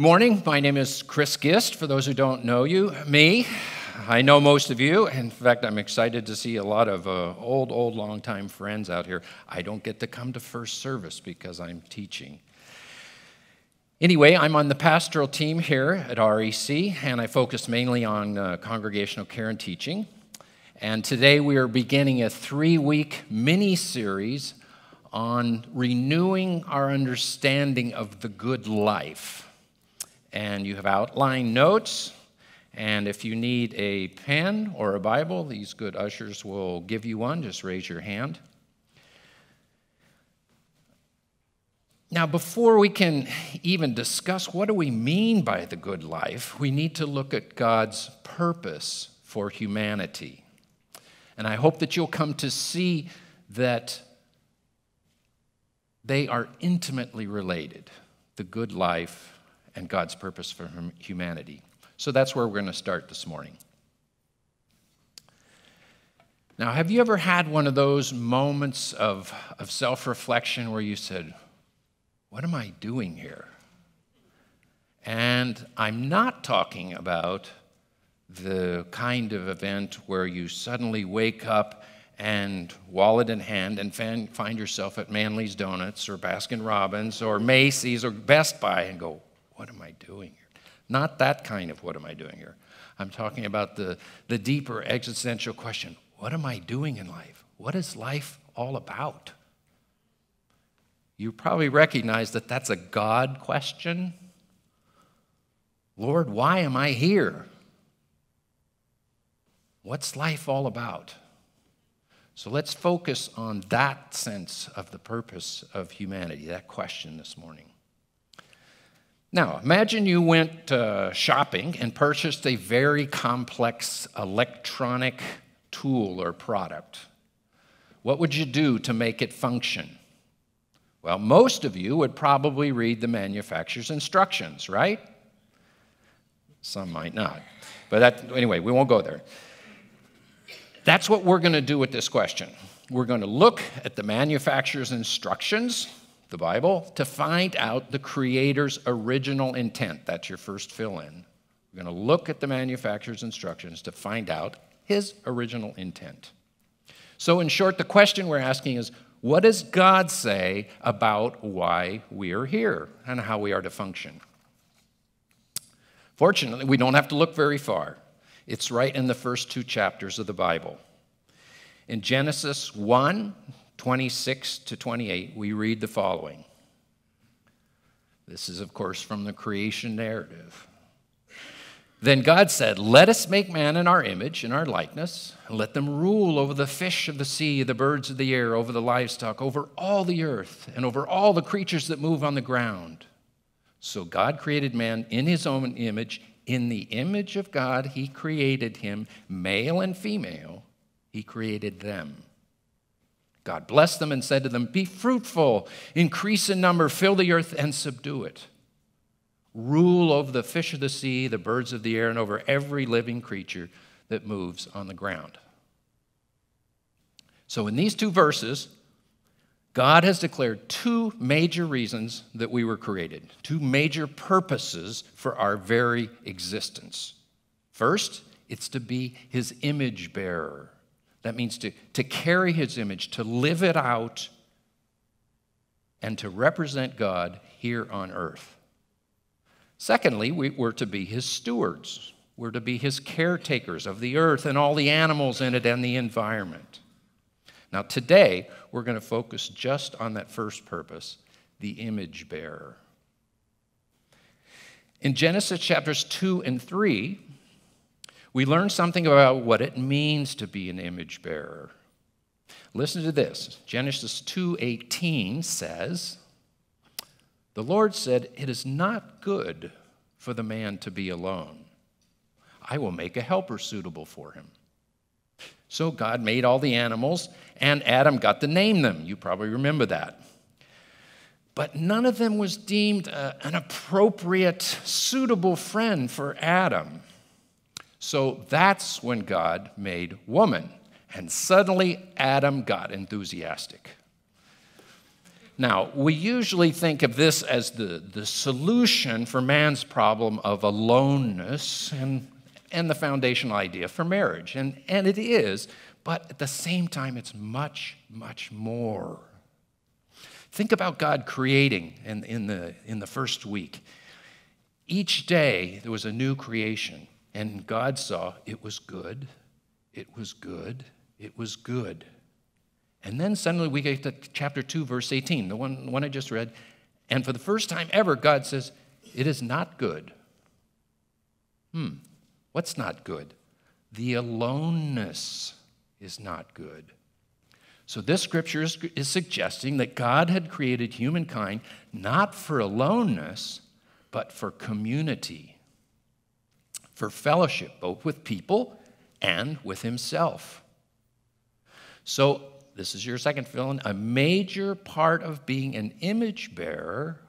Morning, my name is Chris Gist. For those who don't know me, I know most of you. In fact, I'm excited to see a lot of old, long-time friends out here. I don't get to come to first service because I'm teaching. Anyway, I'm on the pastoral team here at REC, and I focus mainly on congregational care and teaching. And today we are beginning a 3-week mini-series on renewing our understanding of the good life. And you have outline notes, and if you need a pen or a Bible, these good ushers will give you one. Just raise your hand. Now, before we can even discuss what do we mean by the good life, we need to look at God's purpose for humanity. And I hope that you'll come to see that they are intimately related, the good life and God's purpose for humanity. So that's where we're going to start this morning. Now, have you ever had one of those moments of self-reflection where you said, what am I doing here? And I'm not talking about the kind of event where you suddenly wake up and wallet in hand and find yourself at Manly's Donuts or Baskin Robbins or Macy's or Best Buy and go, what am I doing here? Not that kind of what am I doing here. I'm talking about the deeper existential question, what am I doing in life? What is life all about? You probably recognize that that's a God question. Lord, why am I here? What's life all about? So let's focus on that sense of the purpose of humanity, that question this morning. Now, imagine you went shopping and purchased a very complex electronic tool or product. What would you do to make it function? Well, most of you would probably read the manufacturer's instructions, right? Some might not. But anyway, we won't go there. That's what we're going to do with this question. We're going to look at the manufacturer's instructions, the Bible, to find out the Creator's original intent. That's your first fill-in. We're going to look at the manufacturer's instructions to find out his original intent. So in short, the question we're asking is, what does God say about why we are here and how we are to function? Fortunately, we don't have to look very far. It's right in the first 2 chapters of the Bible. In Genesis 1:26-28, we read the following. This is, of course, from the creation narrative. Then God said, let us make man in our image, in our likeness, and let them rule over the fish of the sea, the birds of the air, over the livestock, over all the earth, and over all the creatures that move on the ground. So God created man in his own image. In the image of God, he created him, male and female, he created them. God blessed them and said to them, be fruitful, increase in number, fill the earth and subdue it. Rule over the fish of the sea, the birds of the air, and over every living creature that moves on the ground. So in these 2 verses, God has declared 2 major reasons that we were created, 2 major purposes for our very existence. First, it's to be his image bearer. That means to carry his image, to live it out, and to represent God here on earth. Secondly, we're to be his stewards. We're to be his caretakers of the earth and all the animals in it and the environment. Now today, we're going to focus just on that first purpose, the image bearer. In Genesis chapters 2 and 3, we learn something about what it means to be an image bearer. Listen to this. Genesis 2:18 says, the Lord said, it is not good for the man to be alone. I will make a helper suitable for him. So God made all the animals, and Adam got to name them. You probably remember that. But none of them was deemed an appropriate, suitable friend for Adam. So that's when God made woman, and suddenly Adam got enthusiastic. Now, we usually think of this as the solution for man's problem of aloneness and the foundational idea for marriage. And it is, but at the same time, it's much, much more. Think about God creating in the first week. Each day, there was a new creation, and God saw it was good, it was good, it was good. And then suddenly we get to chapter 2, verse 18, the one I just read. And for the first time ever, God says, it is not good. What's not good? The aloneness is not good. So this scripture is suggesting that God had created humankind not for aloneness, but for community, for fellowship, both with people and with himself. So this is your second fill-in. A major part of being an image bearer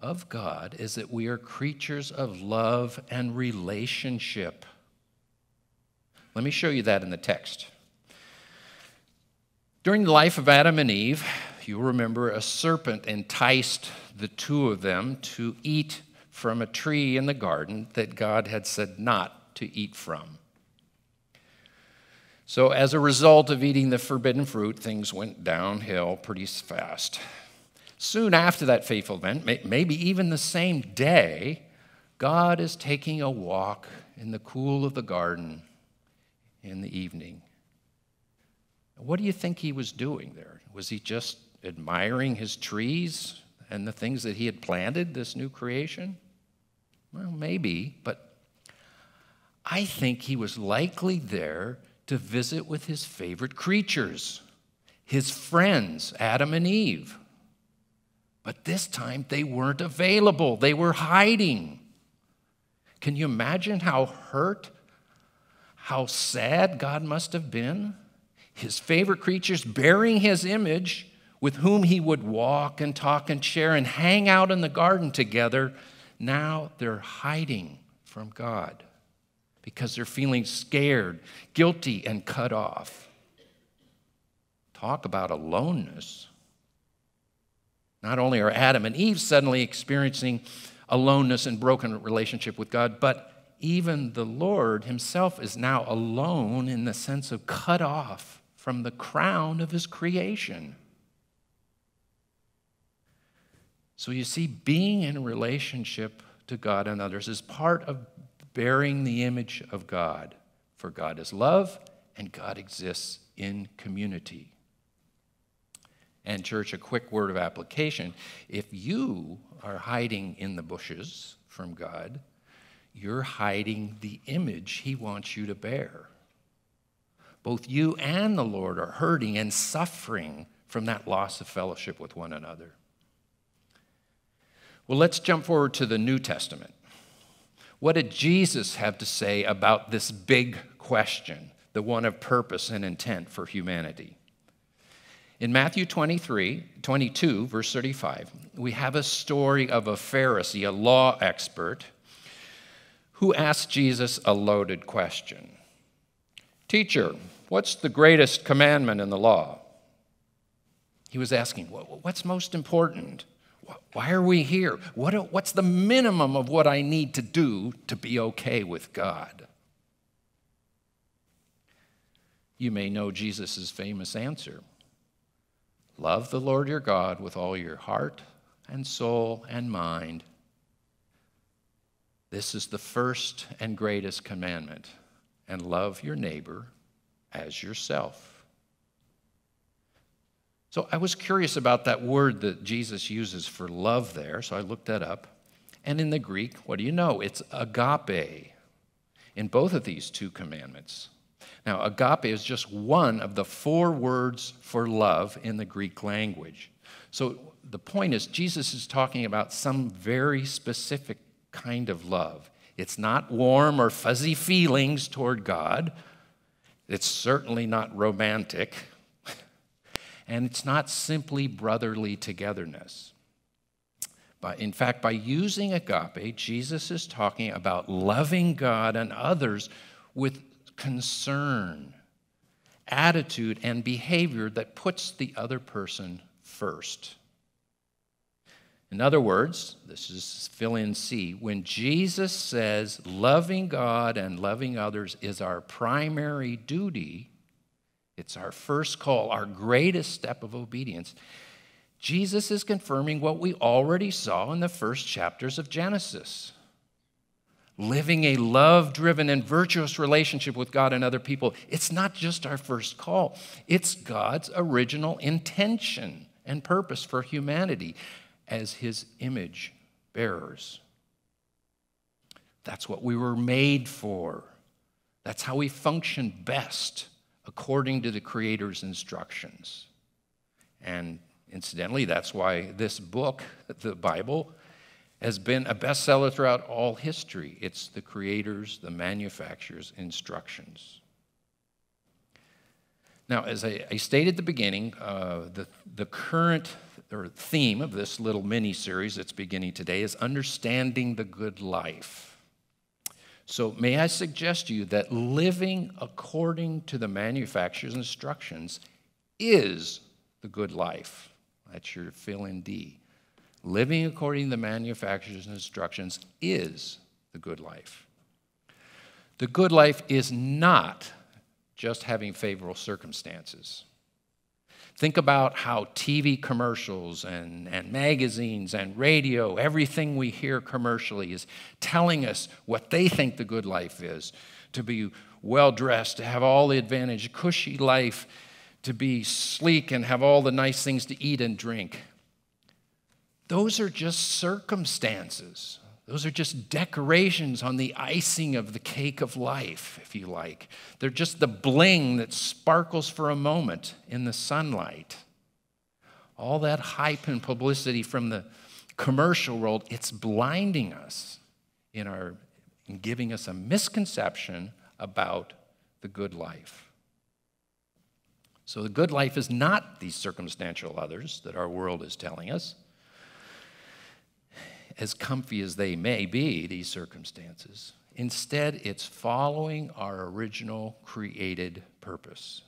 of God is that we are creatures of love and relationship. Let me show you that in the text. During the life of Adam and Eve, you remember a serpent enticed the two of them to eat from a tree in the garden that God had said not to eat from. So as a result of eating the forbidden fruit, things went downhill pretty fast. Soon after that fateful event, maybe even the same day, God is taking a walk in the cool of the garden in the evening. What do you think he was doing there? Was he just admiring his trees and the things that he had planted, this new creation? Well, maybe, but I think he was likely there to visit with his favorite creatures, his friends, Adam and Eve. But this time they weren't available. They were hiding. Can you imagine how hurt, how sad God must have been? His favorite creatures bearing his image, with whom he would walk and talk and share and hang out in the garden together, now they're hiding from God because they're feeling scared, guilty, and cut off. Talk about aloneness. Not only are Adam and Eve suddenly experiencing aloneness and broken relationship with God, but even the Lord himself is now alone in the sense of cut off from the crown of his creation. So you see, being in a relationship to God and others is part of bearing the image of God. For God is love, and God exists in community. And church, a quick word of application. If you are hiding in the bushes from God, you're hiding the image he wants you to bear. Both you and the Lord are hurting and suffering from that loss of fellowship with one another. Well, let's jump forward to the New Testament. What did Jesus have to say about this big question, the one of purpose and intent for humanity? In Matthew 22, verse 35, we have a story of a Pharisee, a law expert, who asked Jesus a loaded question. Teacher, what's the greatest commandment in the law? He was asking, what's most important? Why are we here? What's the minimum of what I need to do to be okay with God? You may know Jesus' famous answer. Love the Lord your God with all your heart and soul and mind. This is the first and greatest commandment. And love your neighbor as yourself. So I was curious about that word that Jesus uses for love there, so I looked that up. And in the Greek, what do you know? It's agape in both of these two commandments. Now, agape is just one of the 4 words for love in the Greek language. So the point is, Jesus is talking about some very specific kind of love. It's not warm or fuzzy feelings toward God. It's certainly not romantic. And it's not simply brotherly togetherness. But in fact, by using agape, Jesus is talking about loving God and others with concern, attitude, and behavior that puts the other person first. In other words, this is fill in C, when Jesus says loving God and loving others is our primary duty, it's our first call, our greatest step of obedience, Jesus is confirming what we already saw in the first chapters of Genesis. Living a love-driven and virtuous relationship with God and other people, it's not just our first call. It's God's original intention and purpose for humanity as his image bearers. That's what we were made for. That's how we function best according to the Creator's instructions. And incidentally, that's why this book, the Bible, has been a bestseller throughout all history. It's the Creator's, the manufacturer's instructions. Now, as I stated at the beginning, the current or theme of this little mini-series that's beginning today is understanding the good life. So may I suggest to you that living according to the manufacturer's instructions is the good life. That's your fill in D. Living according to the manufacturer's instructions is the good life. The good life is not just having favorable circumstances. Think about how TV commercials and magazines and radio, everything we hear commercially is telling us what they think the good life is. To be well-dressed, to have all the advantage, cushy life, to be sleek and have all the nice things to eat and drink. Those are just circumstances. Those are just decorations on the icing of the cake of life, if you like. They're just the bling that sparkles for a moment in the sunlight. All that hype and publicity from the commercial world, it's blinding us in giving us a misconception about the good life. So the good life is not these circumstantial others that our world is telling us. As comfy as they may be, these circumstances. Instead, it's following our original created purpose.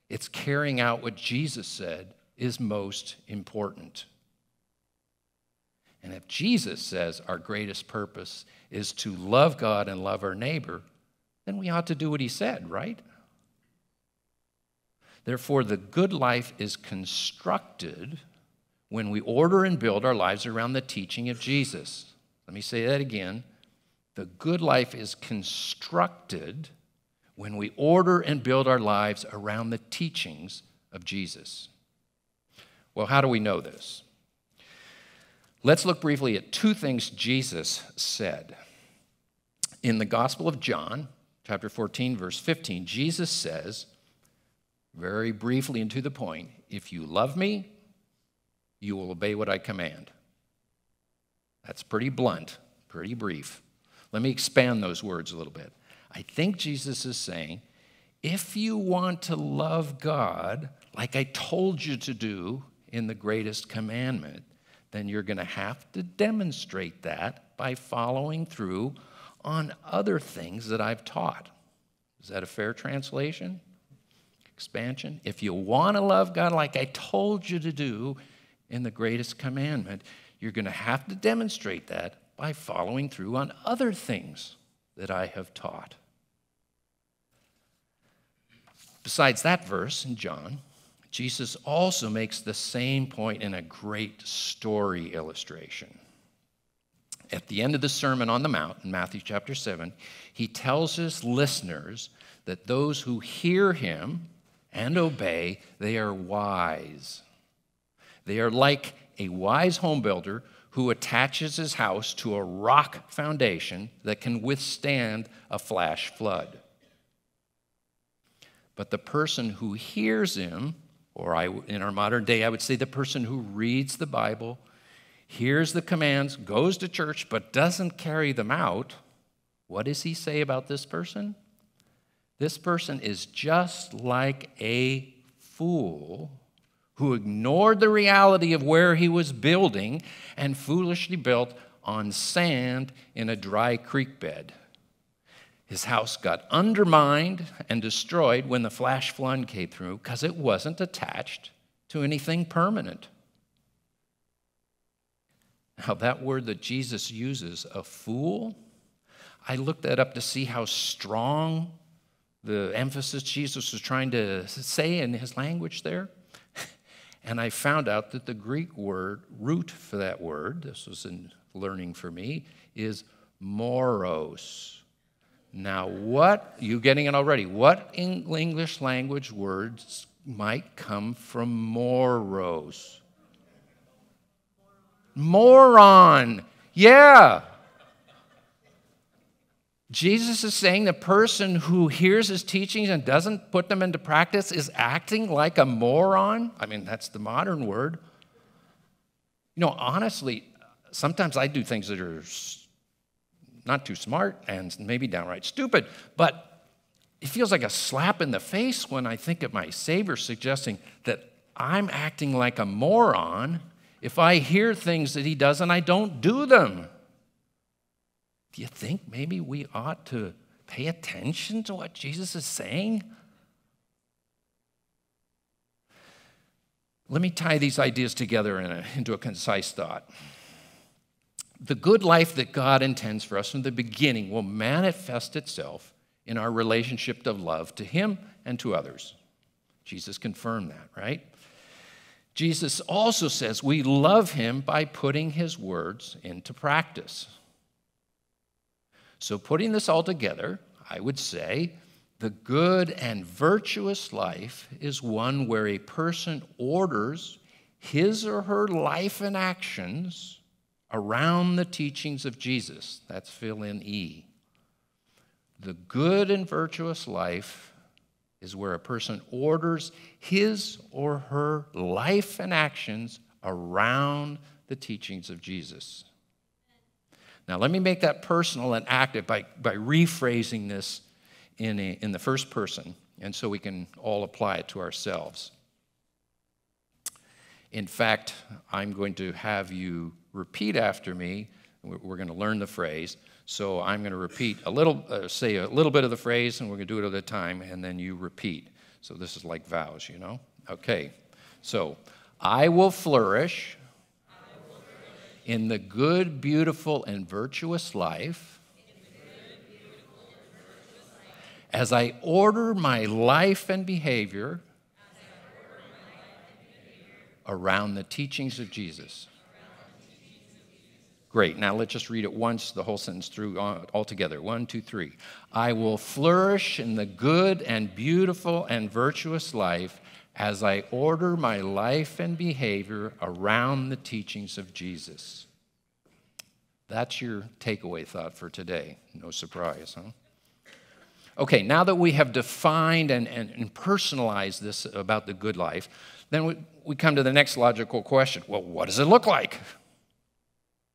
It's carrying out what Jesus said is most important. And if Jesus says our greatest purpose is to love God and love our neighbor, then we ought to do what he said, right? Therefore, the good life is constructed when we order and build our lives around the teaching of Jesus. Let me say that again. The good life is constructed when we order and build our lives around the teachings of Jesus. Well, how do we know this? Let's look briefly at two things Jesus said. In the Gospel of John, chapter 14, verse 15, Jesus says, very briefly and to the point, if you love me, you will obey what I command. That's pretty blunt, pretty brief. Let me expand those words a little bit. I think Jesus is saying, if you want to love God like I told you to do in the greatest commandment, then you're going to have to demonstrate that by following through on other things that I've taught. Is that a fair translation? Expansion? If you want to love God like I told you to do in the greatest commandment, you're going to have to demonstrate that by following through on other things that I have taught. Besides that verse in John, Jesus also makes the same point in a great story illustration. At the end of the Sermon on the Mount, in Matthew chapter 7, he tells his listeners that those who hear him and obey, they are wise. They are like a wise home builder who attaches his house to a rock foundation that can withstand a flash flood. But the person who hears him, or in our modern day, I would say the person who reads the Bible, hears the commands, goes to church, but doesn't carry them out, what does he say about this person? This person is just like a fool who ignored the reality of where he was building and foolishly built on sand in a dry creek bed. His house got undermined and destroyed when the flash flood came through because it wasn't attached to anything permanent. Now, that word that Jesus uses, a fool, I looked that up to see how strong the emphasis Jesus was trying to say in his language there. And I found out that the Greek word, root for that word, this was in learning for me, is moros. Now, what, you getting it already, what English language words might come from moros? Moron. Yeah. Jesus is saying the person who hears his teachings and doesn't put them into practice is acting like a moron. I mean, that's the modern word. You know, honestly, sometimes I do things that are not too smart and maybe downright stupid, but it feels like a slap in the face when I think of my Savior suggesting that I'm acting like a moron if I hear things that he does and I don't do them. Do you think maybe we ought to pay attention to what Jesus is saying? Let me tie these ideas together into a concise thought. The good life that God intends for us from the beginning will manifest itself in our relationship of love to him and to others. Jesus confirmed that, right? Jesus also says we love him by putting his words into practice. So putting this all together, I would say the good and virtuous life is one where a person orders his or her life and actions around the teachings of Jesus. That's fill in E. The good and virtuous life is where a person orders his or her life and actions around the teachings of Jesus. Now, let me make that personal and active by rephrasing this in the first person, and so we can all apply it to ourselves. In fact, I'm going to have you repeat after me. We're going to learn the phrase. So I'm going to repeat say a little bit of the phrase, and we're going to do it at a time, and then you repeat. So this is like vows, you know? Okay. So, I will flourish in the good, beautiful, and virtuous life as I order my life and behavior around the teachings of Jesus. Great. Now let's just read it once, the whole sentence through all together. 1, 2, 3. I will flourish in the good and beautiful and virtuous life as I order my life and behavior around the teachings of Jesus. That's your takeaway thought for today. No surprise, huh? Okay, now that we have defined and personalized this about the good life, then we come to the next logical question. Well, what does it look like?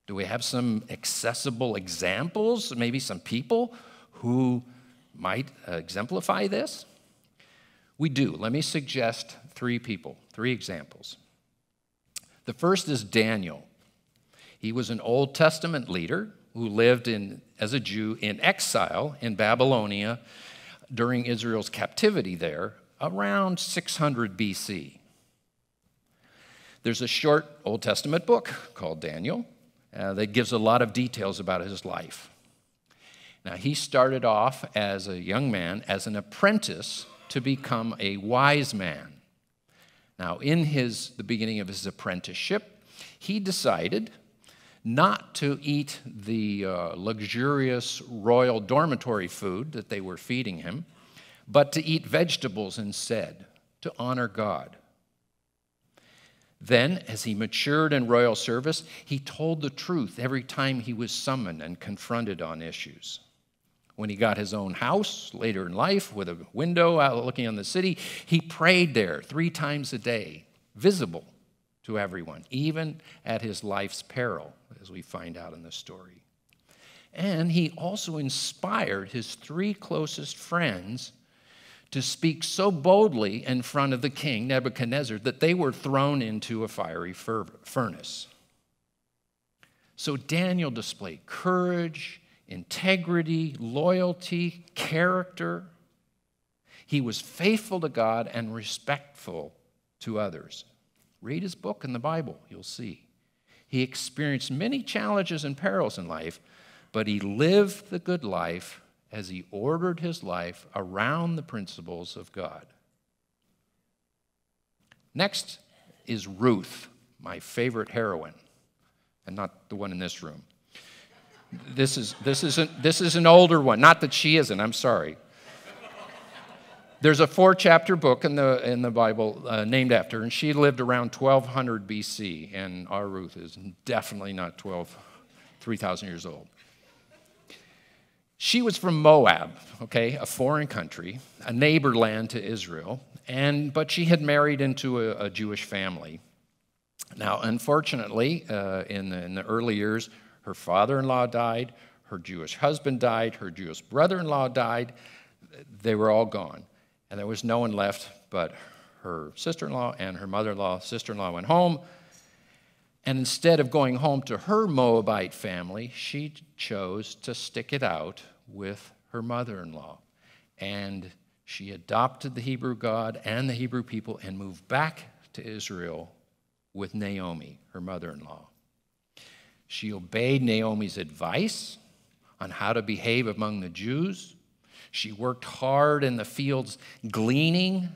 Do we have some accessible examples, maybe some people who might exemplify this? We do. Let me suggest 3 people, 3 examples. The first is Daniel. He was an Old Testament leader who lived as a Jew in exile in Babylonia during Israel's captivity there around 600 BC. There's a short Old Testament book called Daniel that gives a lot of details about his life. Now, he started off as a young man, as an apprentice, to become a wise man. Now, in the beginning of his apprenticeship, he decided not to eat the luxurious royal dormitory food that they were feeding him, but to eat vegetables instead, to honor God. Then, as he matured in royal service, he told the truth every time he was summoned and confronted on issues. When he got his own house later in life with a window out looking on the city, he prayed there 3 times a day, visible to everyone, even at his life's peril, as we find out in the story. And he also inspired his 3 closest friends to speak so boldly in front of the king, Nebuchadnezzar, that they were thrown into a fiery furnace. So Daniel displayed courage, integrity, loyalty, character. He was faithful to God and respectful to others. Read his book in the Bible, you'll see. He experienced many challenges and perils in life, but he lived the good life as he ordered his life around the principles of God. Next is Ruth, my favorite heroine, and not the one in this room. This is an older one. Not that she isn't, I'm sorry. There's a 4-chapter book in the Bible named after her, and she lived around 1200 BC, and our Ruth is definitely not 3,000 years old. She was from Moab, okay, a foreign country, a neighbor land to Israel, but she had married into a Jewish family. Now, unfortunately, in the early years, her father-in-law died, her Jewish husband died, her Jewish brother-in-law died. They were all gone. And there was no one left but her sister-in-law and her mother-in-law. Sister-in-law went home. And instead of going home to her Moabite family, she chose to stick it out with her mother-in-law. And she adopted the Hebrew God and the Hebrew people and moved back to Israel with Naomi, her mother-in-law. She obeyed Naomi's advice on how to behave among the Jews. She worked hard in the fields gleaning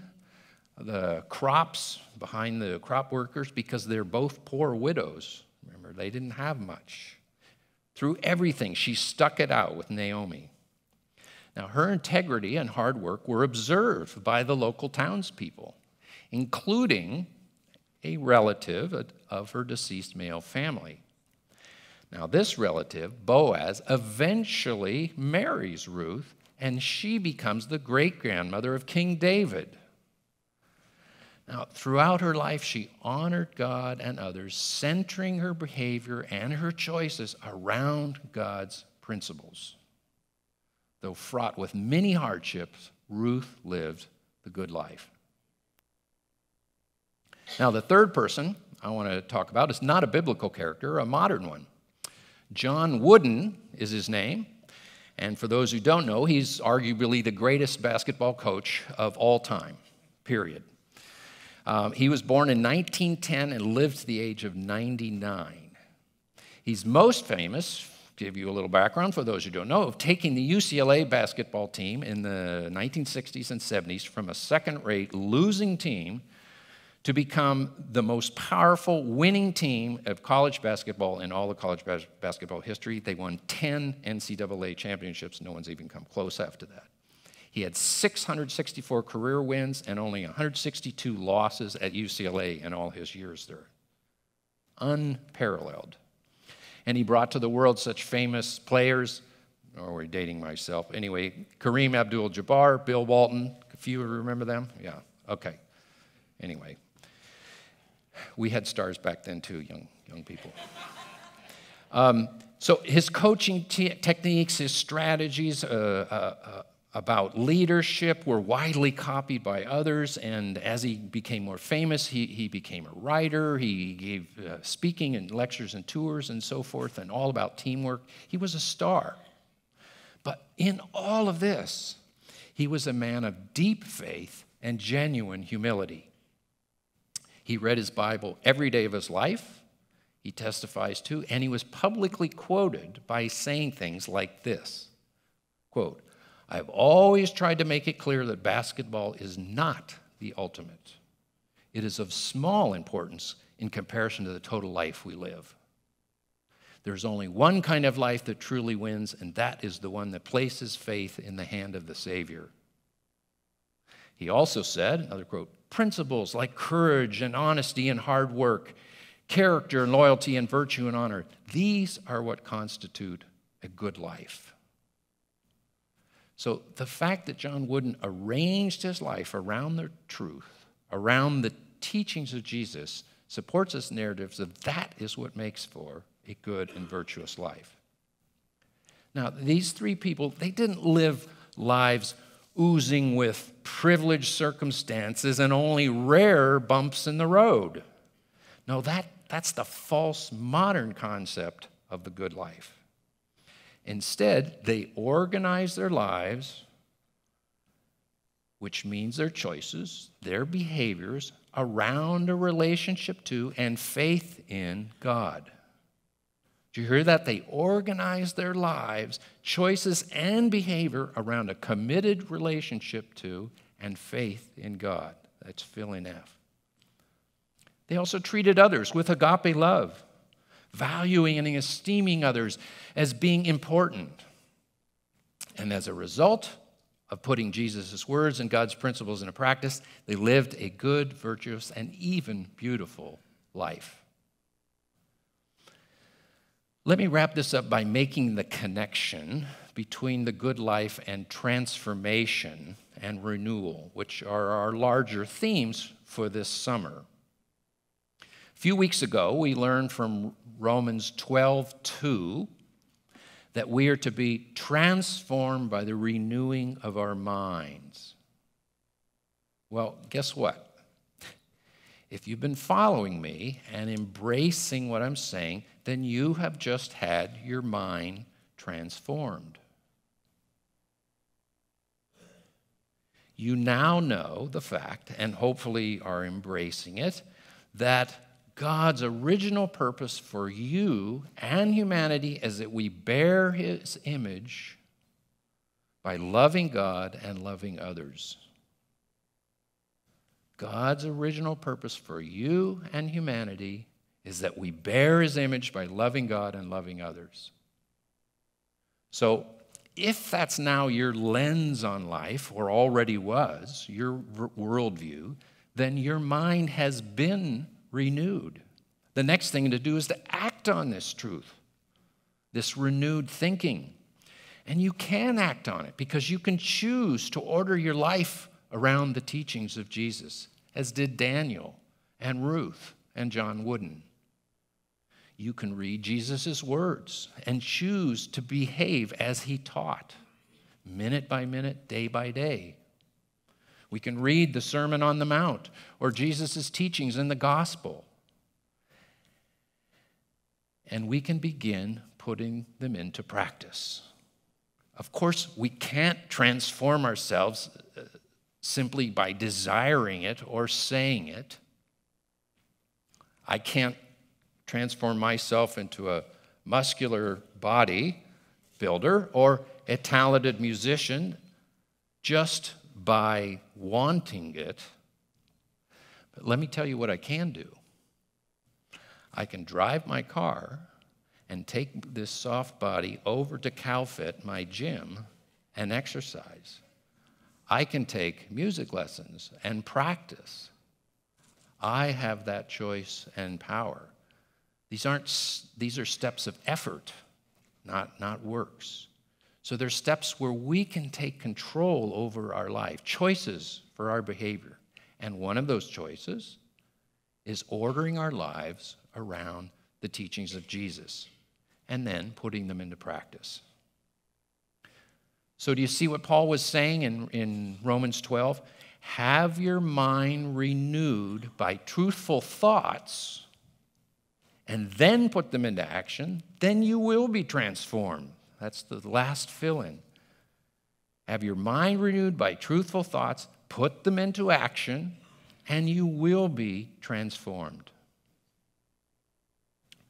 the crops behind the crop workers because they're both poor widows. Remember, they didn't have much. Through everything, she stuck it out with Naomi. Now, her integrity and hard work were observed by the local townspeople, including a relative of her deceased male family. Now, this relative, Boaz, eventually marries Ruth, and she becomes the great-grandmother of King David. Now, throughout her life, she honored God and others, centering her behavior and her choices around God's principles. Though fraught with many hardships, Ruth lived the good life. Now, the third person I want to talk about is not a biblical character, a modern one. John Wooden is his name. And for those who don't know, he's arguably the greatest basketball coach of all time, period. He was born in 1910 and lived to the age of 99. He's most famous, to give you a little background for those who don't know, of taking the UCLA basketball team in the 1960s and 70s from a second-rate losing team to become the most powerful winning team of college basketball in all of college basketball history. They won 10 NCAA championships. No one's even come close after that. He had 664 career wins and only 162 losses at UCLA in all his years there. Unparalleled. And he brought to the world such famous players, we're dating myself. Anyway, Kareem Abdul-Jabbar, Bill Walton. A few remember them? Yeah, okay. Anyway. We had stars back then too, young people. So his coaching techniques, his strategies about leadership were widely copied by others, and as he became more famous, he became a writer. He gave speaking and lectures and tours and so forth, and all about teamwork. He was a star. But in all of this, he was a man of deep faith and genuine humility. He read his Bible every day of his life, he testifies to, and he was publicly quoted by saying things like this, quote, "I've always tried to make it clear that basketball is not the ultimate. It is of small importance in comparison to the total life we live. There's only one kind of life that truly wins, and that is the one that places faith in the hand of the Savior." He also said, another quote, "Principles like courage and honesty and hard work, character and loyalty and virtue and honor, these are what constitute a good life." So the fact that John Wooden arranged his life around the truth, around the teachings of Jesus, supports this narrative that is what makes for a good and virtuous life. Now, these three people, they didn't live lives oozing with privileged circumstances and only rare bumps in the road. No, that's the false modern concept of the good life. Instead, they organize their lives, which means their choices, their behaviors, around a relationship to and faith in God. Do you hear that? They organize their lives, choices, and behavior around a committed relationship to and faith in God. That's filling F. They also treated others with agape love, valuing and esteeming others as being important. And as a result of putting Jesus' words and God's principles into practice, they lived a good, virtuous, and even beautiful life. Let me wrap this up by making the connection between the good life and transformation and renewal, which are our larger themes for this summer. A few weeks ago, we learned from Romans 12:2 that we are to be transformed by the renewing of our minds. Well, guess what? If you've been following me and embracing what I'm saying, then you have just had your mind transformed. You now know the fact, and hopefully are embracing it, that God's original purpose for you and humanity is that we bear His image by loving God and loving others. God's original purpose for you and humanity is that we bear His image by loving God and loving others. So, if that's now your lens on life, or already was, your worldview, then your mind has been renewed. The next thing to do is to act on this truth, this renewed thinking. And you can act on it because you can choose to order your life around the teachings of Jesus, as did Daniel and Ruth and John Wooden. You can read Jesus' words and choose to behave as He taught, minute by minute, day by day. We can read the Sermon on the Mount or Jesus' teachings in the gospel. And we can begin putting them into practice. Of course, we can't transform ourselves simply by desiring it or saying it. I can't transform myself into a muscular body builder or a talented musician just by wanting it. But let me tell you what I can do. I can drive my car and take this soft body over to CalFit, my gym, and exercise. I can take music lessons and practice. I have that choice and power. These are steps of effort, not works. So they're steps where we can take control over our life, choices for our behavior. And one of those choices is ordering our lives around the teachings of Jesus and then putting them into practice. So do you see what Paul was saying in Romans 12? Have your mind renewed by truthful thoughts and then put them into action, then you will be transformed. That's the last fill-in. Have your mind renewed by truthful thoughts, put them into action, and you will be transformed.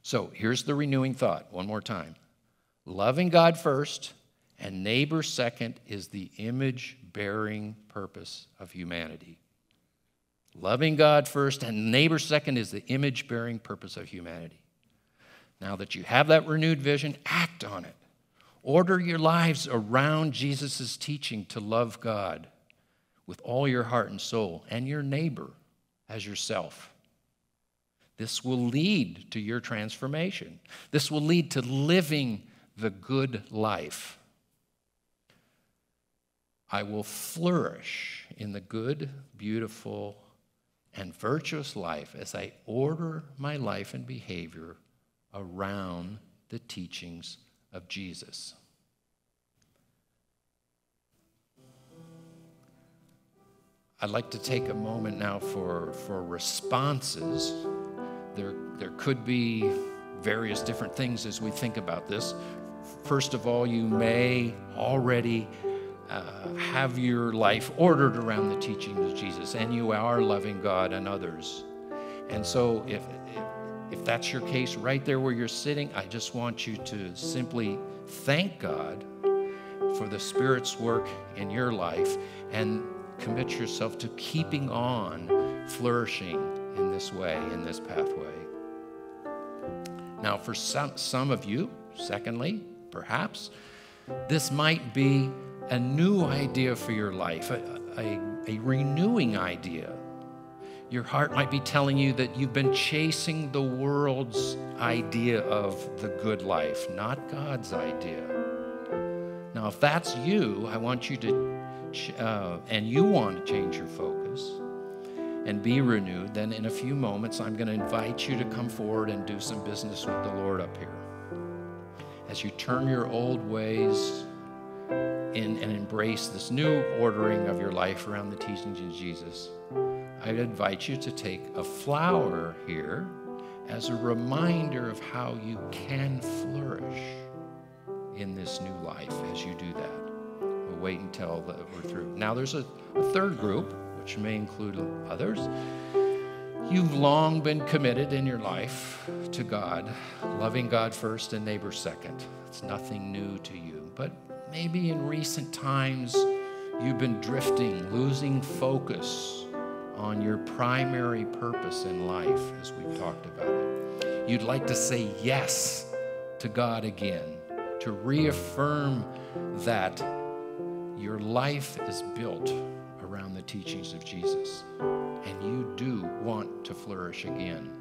So here's the renewing thought one more time. Loving God first and neighbor second is the image-bearing purpose of humanity. Loving God first and neighbor second is the image-bearing purpose of humanity. Now that you have that renewed vision, act on it. Order your lives around Jesus' teaching to love God with all your heart and soul and your neighbor as yourself. This will lead to your transformation. This will lead to living the good life. I will flourish in the good, beautiful, and virtuous life as I order my life and behavior around the teachings of Jesus. I'd like to take a moment now for responses. There could be various different things as we think about this. First of all, you may already have your life ordered around the teachings of Jesus, and you are loving God and others. And so if if that's your case right there where you're sitting, I just want you to simply thank God for the Spirit's work in your life and commit yourself to keeping on flourishing in this way, in this pathway. Now, for some of you, secondly, perhaps, this might be a new idea for your life, a renewing idea. Your heart might be telling you that you've been chasing the world's idea of the good life, not God's idea. Now, if that's you, I want you to, and you want to change your focus and be renewed, then in a few moments, I'm going to invite you to come forward and do some business with the Lord up here. As you turn your old ways in and embrace this new ordering of your life around the teachings of Jesus, I'd invite you to take a flower here as a reminder of how you can flourish in this new life as you do that. We'll wait until we're through. Now there's a third group, which may include others. You've long been committed in your life to God, loving God first and neighbor second. It's nothing new to you. But maybe in recent times, you've been drifting, losing focus on your primary purpose in life, as we've talked about it. You'd like to say yes to God again, to reaffirm that your life is built around the teachings of Jesus, and you do want to flourish again.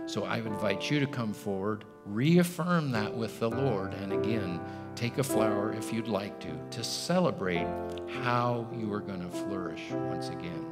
So I would invite you to come forward, reaffirm that with the Lord, and again, take a flower if you'd like to celebrate how you are going to flourish once again.